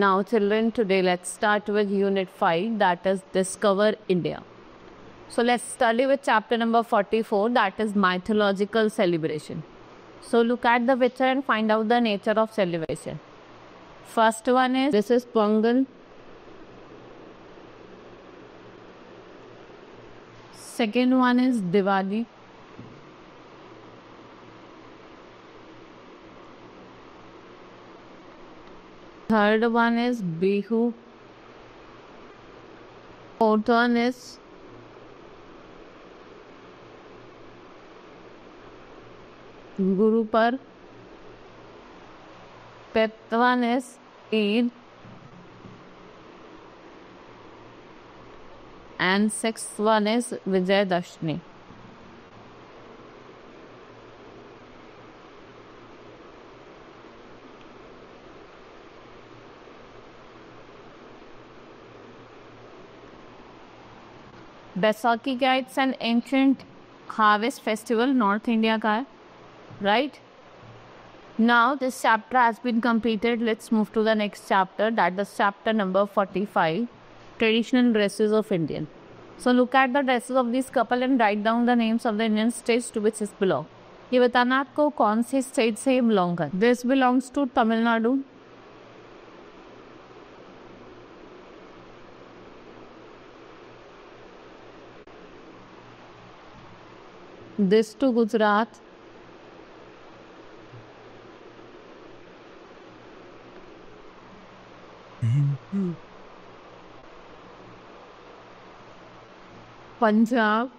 Now children, today let's start with Unit 5, that is Discover India. So let's study with chapter number 44, that is Mythological Celebration. So look at the picture and find out the nature of celebration. First one is, this is Pongal. Second one is Diwali. Third one is Bihu. Fourth one is Gurupar. Fifth one is Eid. And sixth one is Vijayadashmi. Baisakhi क्या, it's an ancient harvest festival, North India का है, right? Now this chapter has been completed. Let's move to the next chapter, that is chapter number 45, Traditional Dresses of Indian. So look at the dresses of this couple and write down the names of the Indian states to which it belongs. ये बताना आपको कौन से state से belong कर. This belongs to Tamil Nadu. This to Gujarat. Punjab.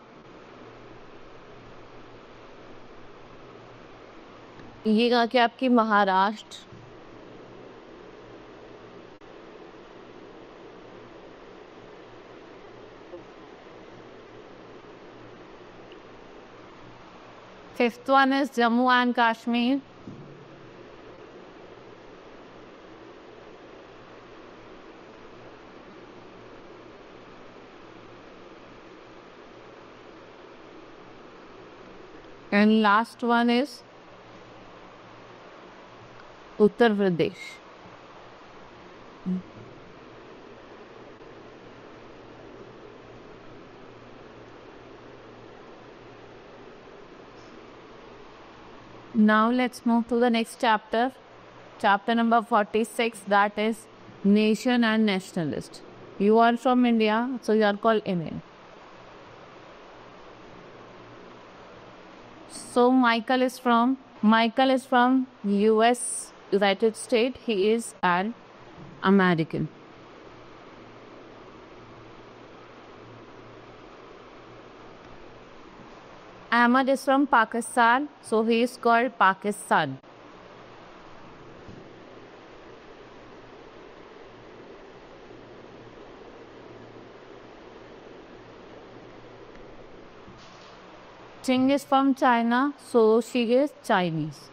ये कहा कि आपकी Maharashtra. Fifth one is Jammu and Kashmir. And last one is Uttar Pradesh. Now let's move to the next chapter, chapter number 46, that is Nation and Nationalist. You are from India, so you are called Indian. So Michael is from US, United States. He is an American. Ahmad is from Pakistan, so he is called Pakistan. Ching is from China, so she is Chinese.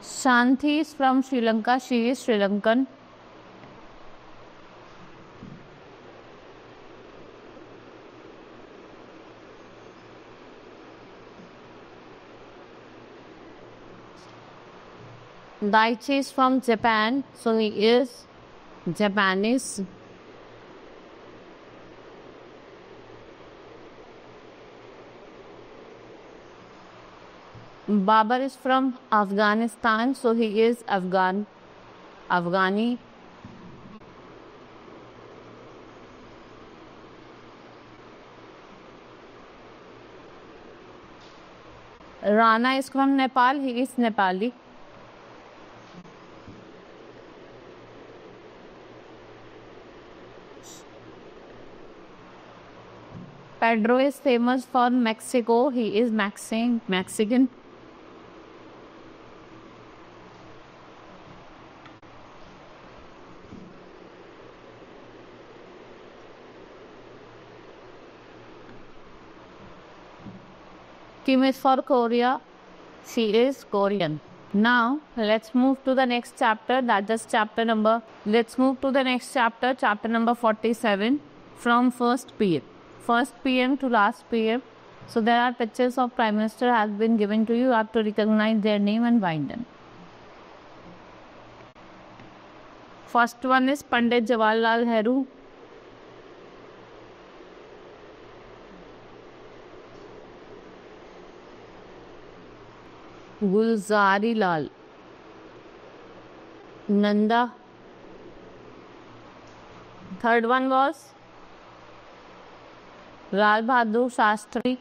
Shanti is from Sri Lanka, she is Sri Lankan. Daichi is from Japan, so he is Japanese. Babar is from Afghanistan, so he is Afghani. Rana is from Nepal, he is Nepali. Pedro is famous for Mexico, he is Mexican. Kim is for Korea, she is Korean. Now let's move to the next chapter, that is chapter number 47, from first PM to last PM. So there are pictures of Prime Minister has been given to you. You have to recognize their name and bind them. First one is Pandit Jawaharlal Nehru. Gulzari Lal. Nanda. Third one was Lal Bahadur Shastri.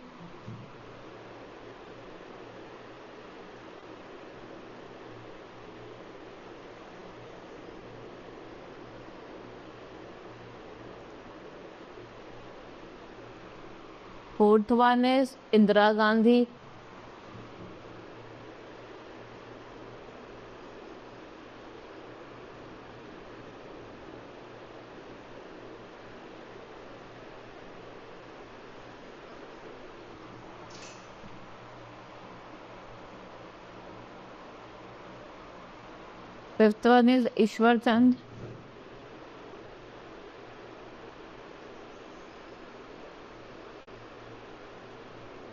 Fourth one is Indira Gandhi. Fifth one is Ishwar Chand.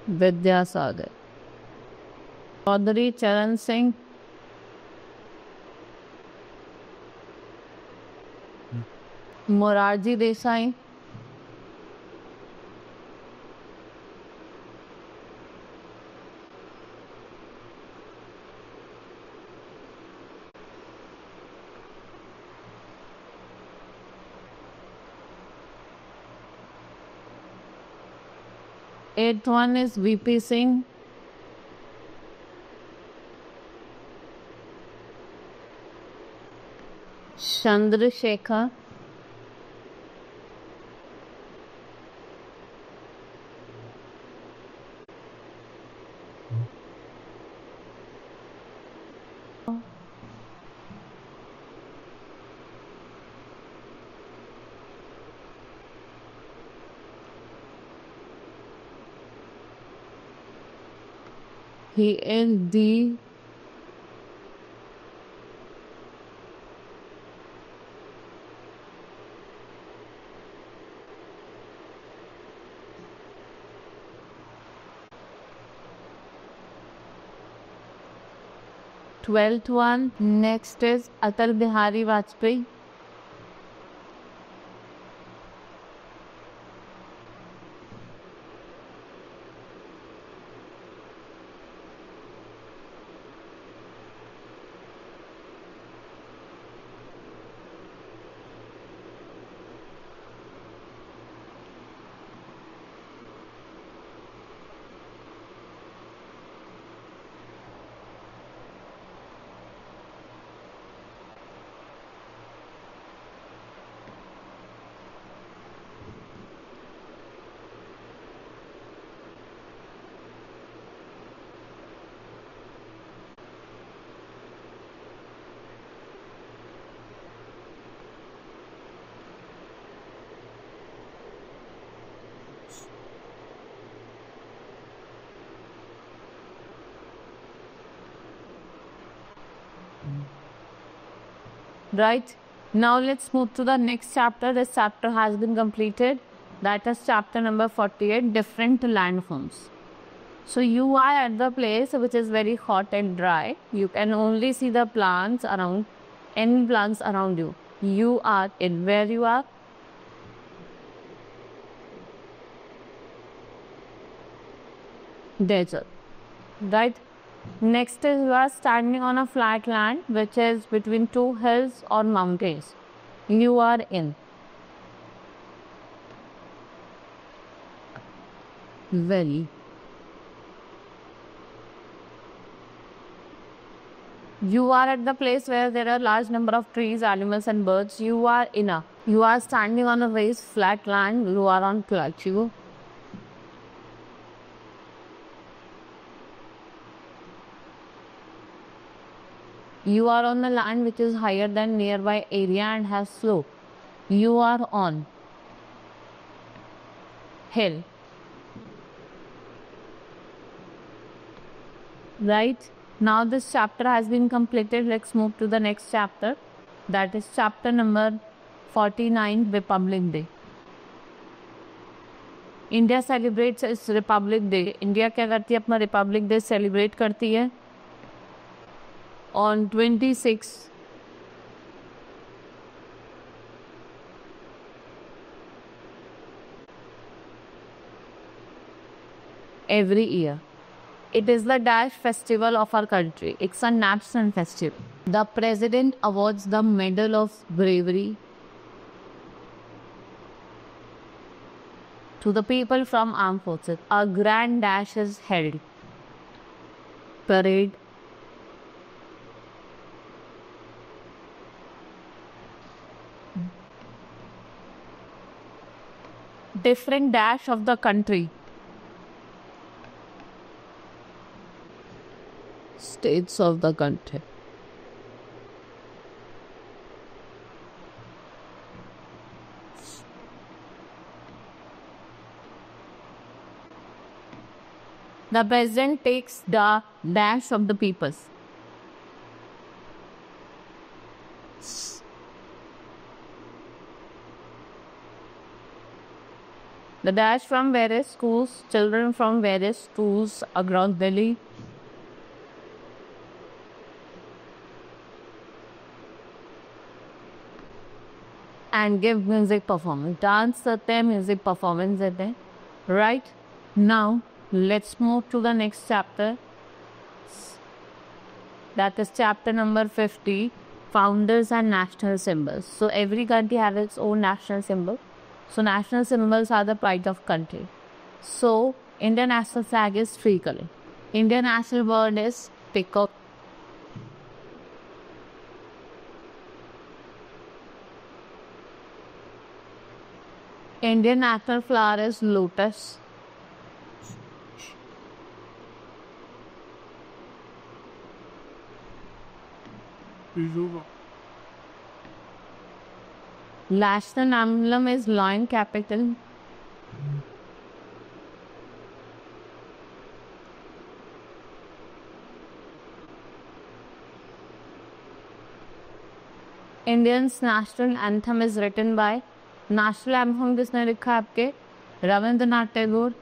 Vidyasagar. Chaudhary Charan Singh. Morarji Desai. Eighth one is VP Singh. Chandrasekhar. He is the twelfth one. Next is Atal Bihari Vajpayee. Right. Now let's move to the next chapter. This chapter has been completed. That is chapter number 48, different landforms. So you are at the place which is very hot and dry. You can only see the plants around, any plants around you. You are in where you are. Desert. Right. Next is you are standing on a flat land which is between two hills or mountains. You are in valley. You are at the place where there are large number of trees, animals and birds. You are in a. You are standing on a raised flat land. You are on plateau. You are on the land which is higher than nearby area and has slope. You are on hill. Right? Now this chapter has been completed. Let's move to the next chapter. That is chapter number 49, Republic Day. India celebrates it's Republic day. India क्या करती है, अपना Republic day celebrate करती है on 26 every year. It is the dash festival of our country. It's a national festival. The president awards the Medal of Bravery to the people from armed forces. A grand dash is held. Parade. Different dash of the country. States of the country. The president takes the dash of the peoples. The dash from various schools, children from various schools across Delhi. And give music performance. Dance करते हैं, music performance देते हैं. Right? Now, let's move to the next chapter. That is chapter number 50, Founders and National Symbols. So every country has its own national symbol. So national symbols are the pride of country. So Indian national flag is three color. Indian national bird is peacock. Indian national flower is lotus. National emblem is lion capital. Indian's national anthem is written by. National anthem किसने लिखा है आपके? Rabindranath Tagore.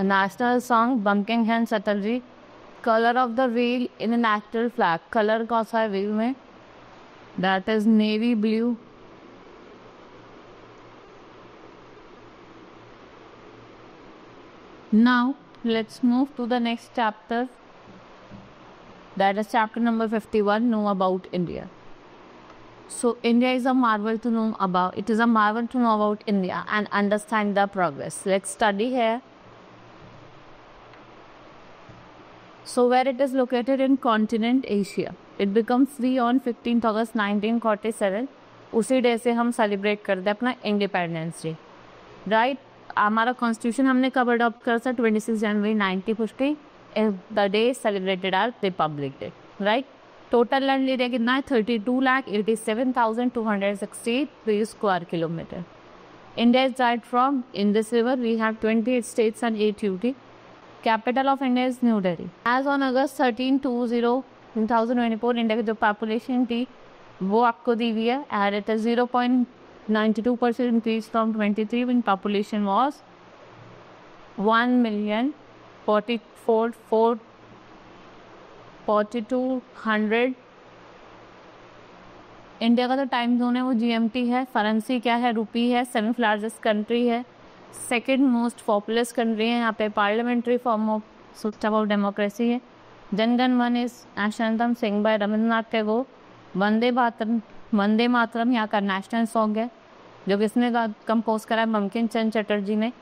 National song bunking hand Chatterjee. Colour of the wheel in A national flag. Colour कौन सा है wheel में? That is navy blue. Now, let's move to the next chapter. That is chapter number 51, Know About India. So, India is a marvel to know about. It is a marvel to know about India and understand the progress. Let's study here. So, where it is located in continent Asia. It becomes free on 15th August 1947. उसी day से हम celebrate करते हैं अपना independence day. Right. हमारा constitution हमने कब adopt करा था? 26 जनवरी 1950. The day celebrated are republic day. Right. Total land area कितना है? 32,87,263 square kilometre. India is right from Indus river. We have 28 states and 8 UT. Capital of India is new Delhi. As on August 2024, India की जो population थी वो आपको दी हुई है. And it is 0.92% increase from 23 when population was 1,044,4200. India का जो टाइम जोन है वो GMT है. करेंसी क्या है? रुपी है. 7th लार्जेस्ट कंट्री है. सेकेंड मोस्ट पॉपुलस कंट्री है. यहाँ पे parliamentary form of system of democracy है. Jana Gana Mana is national anthem sing by Rabindranath Tagore. Vande Mataram यहाँ का नेशनल सॉन्ग है जो किसने कंपोज करा है? बंकिम चंद्र चटर्जी ने.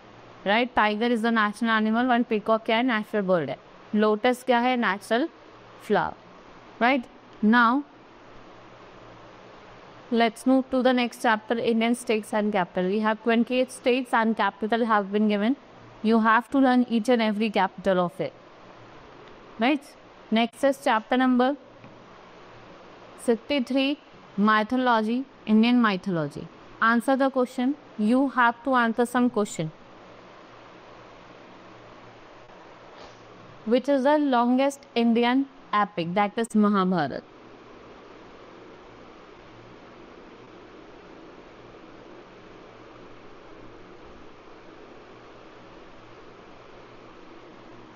Right. Tiger is the national animal. One peacock क्या है? नेशनल बर्ड है. लोटस क्या है? National flower. Right. Now let's move to the next chapter, Indian states and capital. We have 28 states and capital have been given. You have to learn each and every capital of it. Right. Next is chapter number 63, mythology, Indian mythology. Answer the question. You have to answer some question. Which is the longest Indian epic? That is Mahabharata.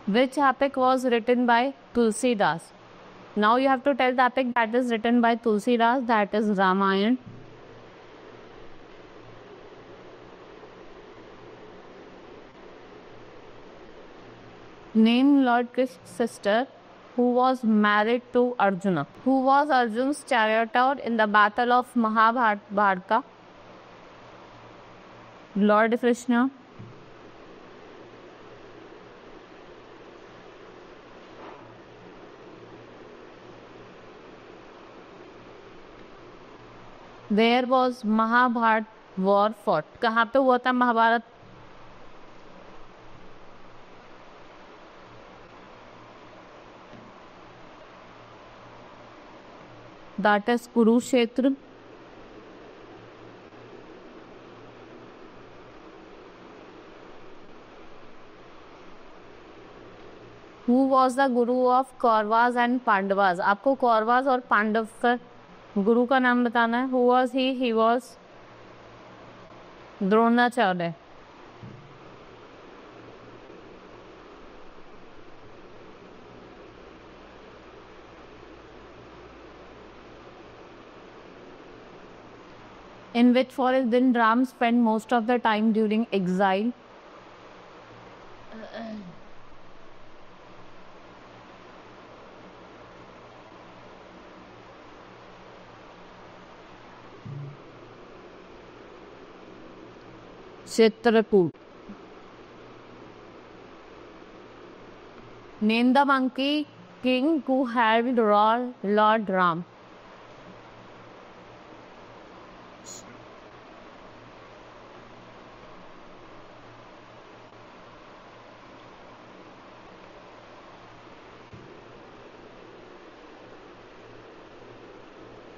Which epic was written by Tulsidas? Now you have to tell the epic that is written by Tulsidas, that is Ramayana. Name Lord Krishna's sister who was married to Arjuna. Who was Arjuna's charioteer in the battle of Mahabharata? Lord Krishna. Where was Mahabharat war fought? कहाँ पे हुआ था Mahabharat? That is Kurukshetra. Who was the guru of Kauravas and Pandavas? आपको कौरवास और पांडव का गुरु का नाम बताना है. Who was he? He was Dronacharya. In which forest did Ram spend most of the time during exile? Chitrakoot. Name the monkey king who had Lord Ram.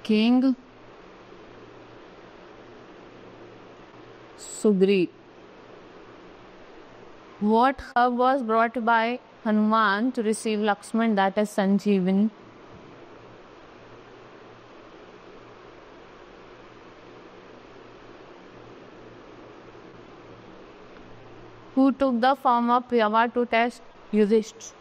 King Sugriv. What herb was brought by Hanuman to receive Lakshman, that is Sanjeevani? Who took the form of Yama to test Yudhishthira?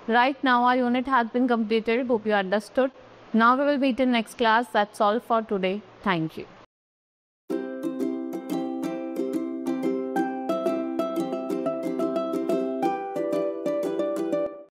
Right now our unit has been completed. Hope you understood. Now we will meet in next class. That's all for today. Thank you.